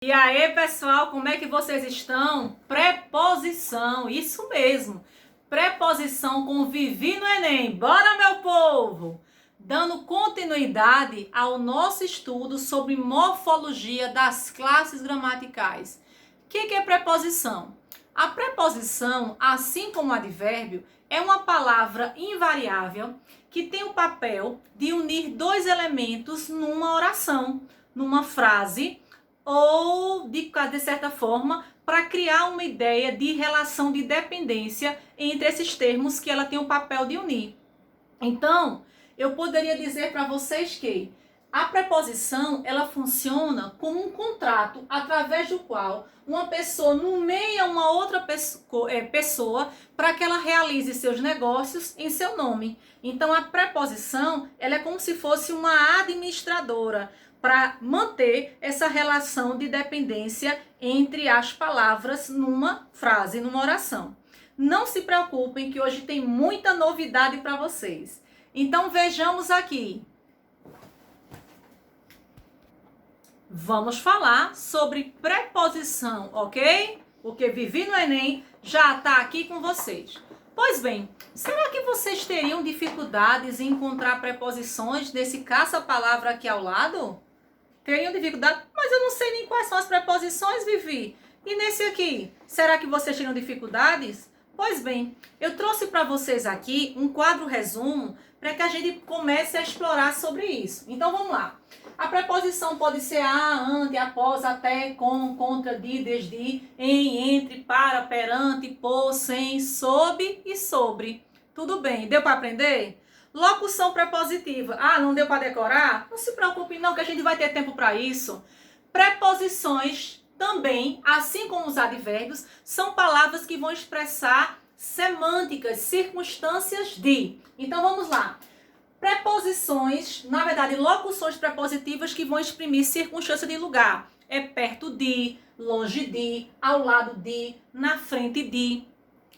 E aí, pessoal, como é que vocês estão? Preposição, isso mesmo. Preposição com Vivi no Enem. Bora, meu povo! Dando continuidade ao nosso estudo sobre morfologia das classes gramaticais. O que é preposição? A preposição, assim como o advérbio, é uma palavra invariável que tem o papel de unir dois elementos numa oração, numa frase, ou, de certa forma, para criar uma ideia de relação de dependência entre esses termos que ela tem o papel de unir. Então, eu poderia dizer para vocês que a preposição, ela funciona como um contrato através do qual uma pessoa nomeia uma outra pessoa para que ela realize seus negócios em seu nome. Então, a preposição, ela é como se fosse uma administradora para manter essa relação de dependência entre as palavras numa frase, numa oração. Não se preocupem que hoje tem muita novidade para vocês. Então vejamos aqui. Vamos falar sobre preposição, ok? Porque Vivi no Enem já está aqui com vocês. Pois bem, será que vocês teriam dificuldades em encontrar preposições desse caça-palavra aqui ao lado? Teriam dificuldade? Mas eu não sei nem quais são as preposições, Vivi. E nesse aqui, será que vocês teriam dificuldades? Pois bem, eu trouxe para vocês aqui um quadro resumo para que a gente comece a explorar sobre isso. Então vamos lá. A preposição pode ser a, ante, após, até, com, contra, de, desde, em, entre, para, perante, por, sem, sob e sobre. Tudo bem, deu para aprender? Locução prepositiva. Ah, não deu para decorar? Não se preocupe não, que a gente vai ter tempo para isso. Preposições também, assim como os advérbios, são palavras que vão expressar semânticas, circunstâncias de. Então vamos lá. Preposições, na verdade, locuções prepositivas que vão exprimir circunstância de lugar. É perto de, longe de, ao lado de, na frente de,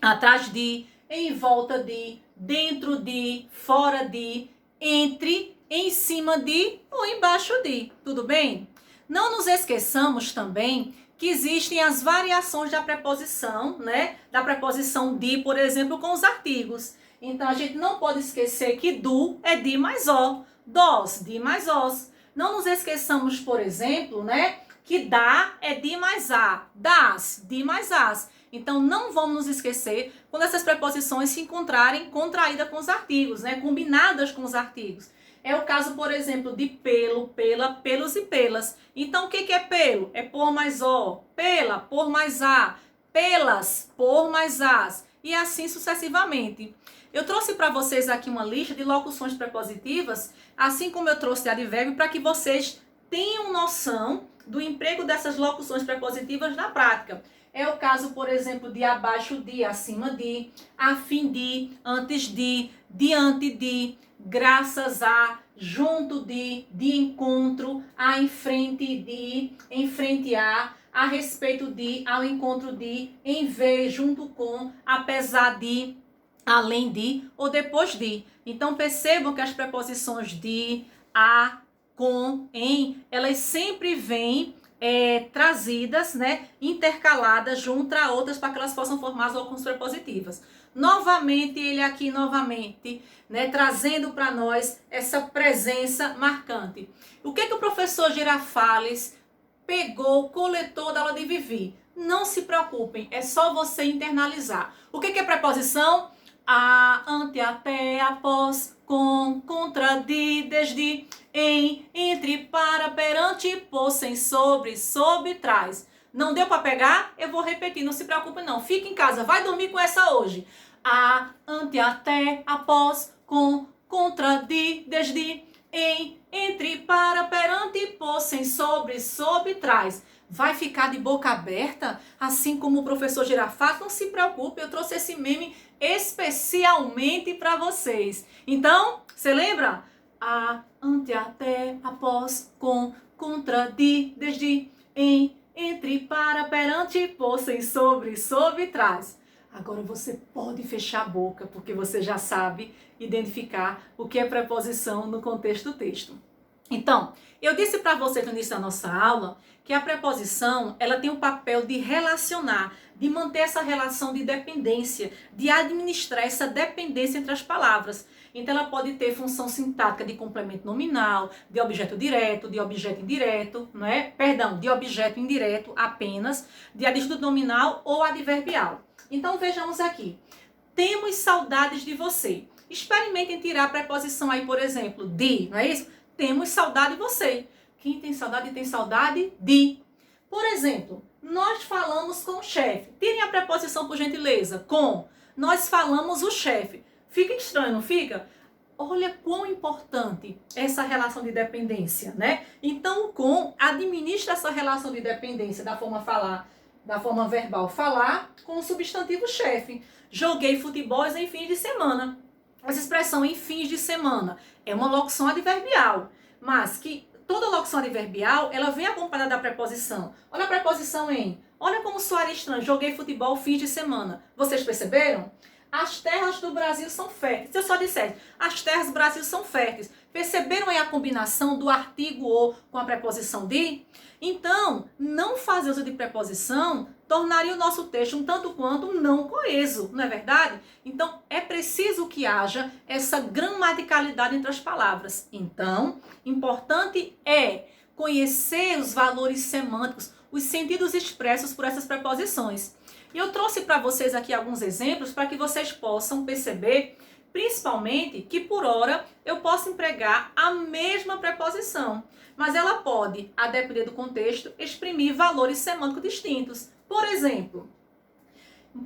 atrás de, em volta de, dentro de, fora de, entre, em cima de ou embaixo de. Tudo bem? Não nos esqueçamos também que existem as variações da preposição, né? Da preposição de, por exemplo, com os artigos. Então, a gente não pode esquecer que do é de mais ó, dos, de mais os. Não nos esqueçamos, por exemplo, né? Que dá é de mais a, das, de mais as. Então, não vamos nos esquecer quando essas preposições se encontrarem contraídas com os artigos, né? Combinadas com os artigos. É o caso, por exemplo, de pelo, pela, pelos e pelas. Então, o que é pelo? É por mais o, pela, por mais a, pelas, por mais as, e assim sucessivamente. Eu trouxe para vocês aqui uma lista de locuções prepositivas, assim como eu trouxe de advérbio, para que vocês tenham noção do emprego dessas locuções prepositivas na prática. É o caso, por exemplo, de abaixo de, acima de, a fim de, antes de, diante de, graças a, junto de encontro, a em frente a respeito de, ao encontro de, em vez, junto com, apesar de, além de ou depois de. Então percebam que as preposições de, a, com, em, elas sempre vêm trazidas, né, intercaladas junto a outras para que elas possam formar as locuções prepositivas. Novamente, ele aqui novamente, né, trazendo para nós essa presença marcante. O que o professor Girafales pegou, coletou da aula de Vivi? Não se preocupem, é só você internalizar. O que é preposição? A, ante, até, após, com, contra, de, desde, em, entre, para, perante, por, sem, sobre, sob, trás. Não deu para pegar? Eu vou repetir, não se preocupe não. Fique em casa, vai dormir com essa hoje. A, ante, até, após, com, contra, de, desde, em, entre, para, perante, por, sem, sobre, sob, trás. Vai ficar de boca aberta, assim como o professor Girafales? Não se preocupe, eu trouxe esse meme especialmente para vocês. Então, você lembra? A, ante, até, após, com, contra, de, desde, em, entre, para, perante, por, sem, sobre, sob, trás. Agora você pode fechar a boca, porque você já sabe identificar o que é preposição no contexto do texto. Então, eu disse para você no início da nossa aula que a preposição, ela tem o papel de relacionar, de manter essa relação de dependência, de administrar essa dependência entre as palavras. Então, ela pode ter função sintática de complemento nominal, de objeto direto, de objeto indireto, não é? Perdão, de objeto indireto apenas, de adjetivo nominal ou adverbial. Então, vejamos aqui. Temos saudades de você. Experimentem tirar a preposição aí, por exemplo, de, não é isso? Temos saudade de você. Quem tem saudade de. Por exemplo, nós falamos com o chefe. Tirem a preposição, por gentileza. Com. Nós falamos o chefe. Fica estranho, não fica? Olha quão importante essa relação de dependência, né? Então, o com administra essa relação de dependência da forma falar, da forma verbal falar, com o substantivo chefe. Joguei futebol em fins de semana. Essa expressão em fins de semana é uma locução adverbial, mas que toda locução adverbial, ela vem acompanhada da preposição. Olha a preposição em. Olha como soar estranho. Joguei futebol fins de semana. Vocês perceberam? As terras do Brasil são férteis. Se eu só dissesse, as terras do Brasil são férteis. Perceberam aí a combinação do artigo o com a preposição de? Então, não fazer uso de preposição tornaria o nosso texto um tanto quanto não coeso, não é verdade? Então, é preciso que haja essa gramaticalidade entre as palavras. Então, importante é conhecer os valores semânticos, os sentidos expressos por essas preposições. E eu trouxe para vocês aqui alguns exemplos para que vocês possam perceber, principalmente, que por hora eu posso empregar a mesma preposição, mas ela pode, a depender do contexto, exprimir valores semânticos distintos. Por exemplo,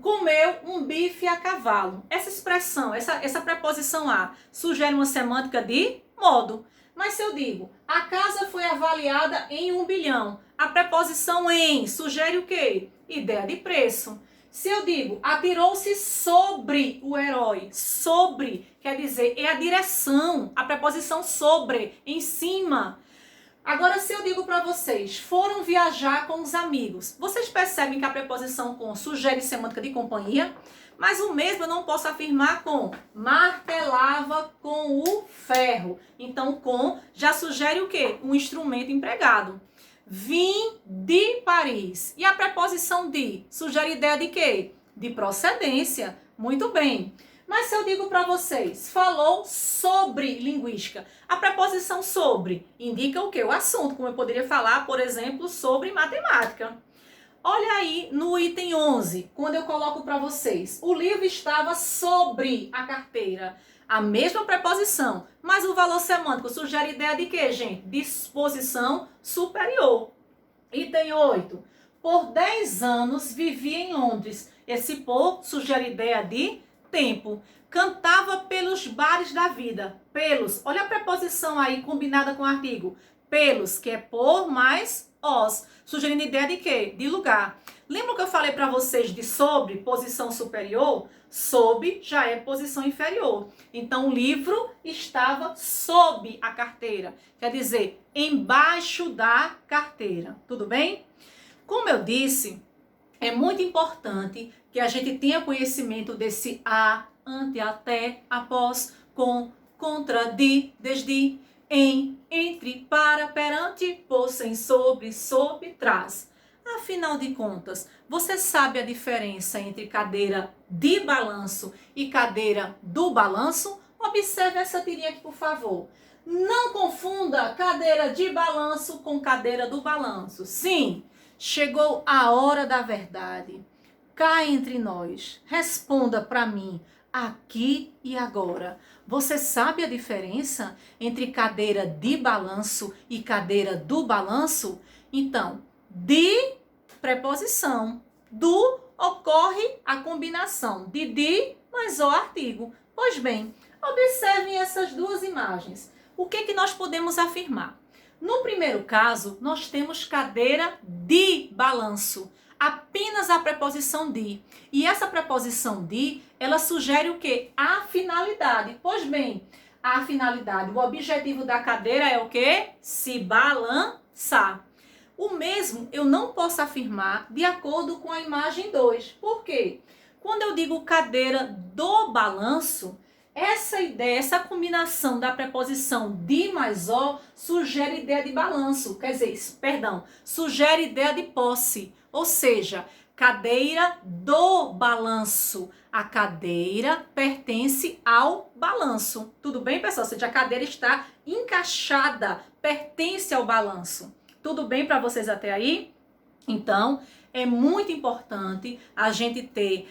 comeu um bife a cavalo. Essa expressão, essa preposição a, sugere uma semântica de modo. Mas se eu digo, a casa foi avaliada em 1 bilhão, a preposição em sugere o quê? Ideia de preço. Se eu digo, atirou-se sobre o herói, sobre, quer dizer, é a direção, a preposição sobre, em cima. Agora, se eu digo para vocês, foram viajar com os amigos, vocês percebem que a preposição com sugere semântica de companhia? Mas o mesmo eu não posso afirmar com martelava com o ferro. Então, com já sugere o quê? Um instrumento empregado. Vim de Paris. E a preposição de sugere ideia de quê? De procedência. Muito bem. Mas se eu digo para vocês, falou sobre linguística. A preposição sobre indica o quê? O assunto, como eu poderia falar, por exemplo, sobre matemática. Olha aí no item 11, quando eu coloco para vocês, o livro estava sobre a carteira. A mesma preposição, mas o valor semântico sugere ideia de quê, gente? Disposição superior. Item 8. Por 10 anos vivi em Londres. Esse por sugere ideia de tempo. Cantava pelos bares da vida. Pelos. Olha a preposição aí combinada com o artigo. Pelos, que é por mais os. Sugerindo ideia de quê? De lugar. Lembra que eu falei para vocês de sobre, posição superior? Sob já é posição inferior. Então, o livro estava sob a carteira. Quer dizer, embaixo da carteira. Tudo bem? Como eu disse, é muito importante que a gente tenha conhecimento desse a, ante, até, após, com, contra, de, desde, em, entre, para, perante, por, sem, sobre, sob, trás. Afinal de contas, você sabe a diferença entre cadeira de balanço e cadeira do balanço? Observe essa tirinha aqui, por favor. Não confunda cadeira de balanço com cadeira do balanço. Sim, chegou a hora da verdade. Cá entre nós, responda para mim, aqui e agora. Você sabe a diferença entre cadeira de balanço e cadeira do balanço? Então, de preposição, do ocorre a combinação de mais o artigo. Pois bem, observem essas duas imagens. O que nós podemos afirmar? No primeiro caso, nós temos cadeira de balanço. Apenas a preposição de. E essa preposição de, ela sugere o quê? A finalidade. Pois bem, a finalidade, o objetivo da cadeira é o quê? Se balançar. O mesmo eu não posso afirmar de acordo com a imagem 2. Por quê? Quando eu digo cadeira do balanço, essa ideia, essa combinação da preposição de mais o sugere ideia de balanço, quer dizer, perdão, sugere ideia de posse, ou seja, cadeira do balanço. A cadeira pertence ao balanço. Tudo bem, pessoal? Ou seja, a cadeira está encaixada, pertence ao balanço. Tudo bem para vocês até aí? Então, é muito importante a gente ter,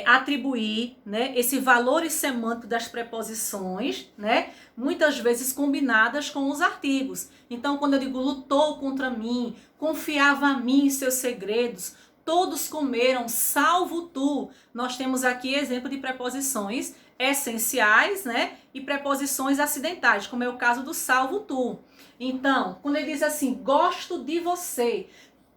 atribuir, né, esse valor semântico das preposições, né, muitas vezes combinadas com os artigos. Então, quando eu digo lutou contra mim, confiava a mim em seus segredos, todos comeram, salvo tu. Nós temos aqui exemplo de preposições essenciais, né, e preposições acidentais, como é o caso do salvo tu. Então, quando ele diz assim, gosto de você,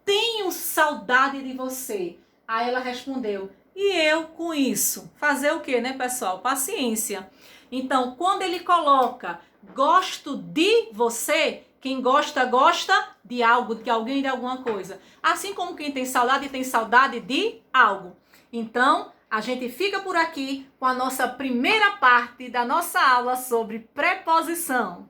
tenho saudade de você. Aí ela respondeu, e eu com isso? Fazer o quê, né, pessoal? Paciência. Então, quando ele coloca gosto de você, quem gosta, gosta de algo, de alguém, de alguma coisa. Assim como quem tem saudade de algo. Então, a gente fica por aqui com a nossa primeira parte da nossa aula sobre preposição.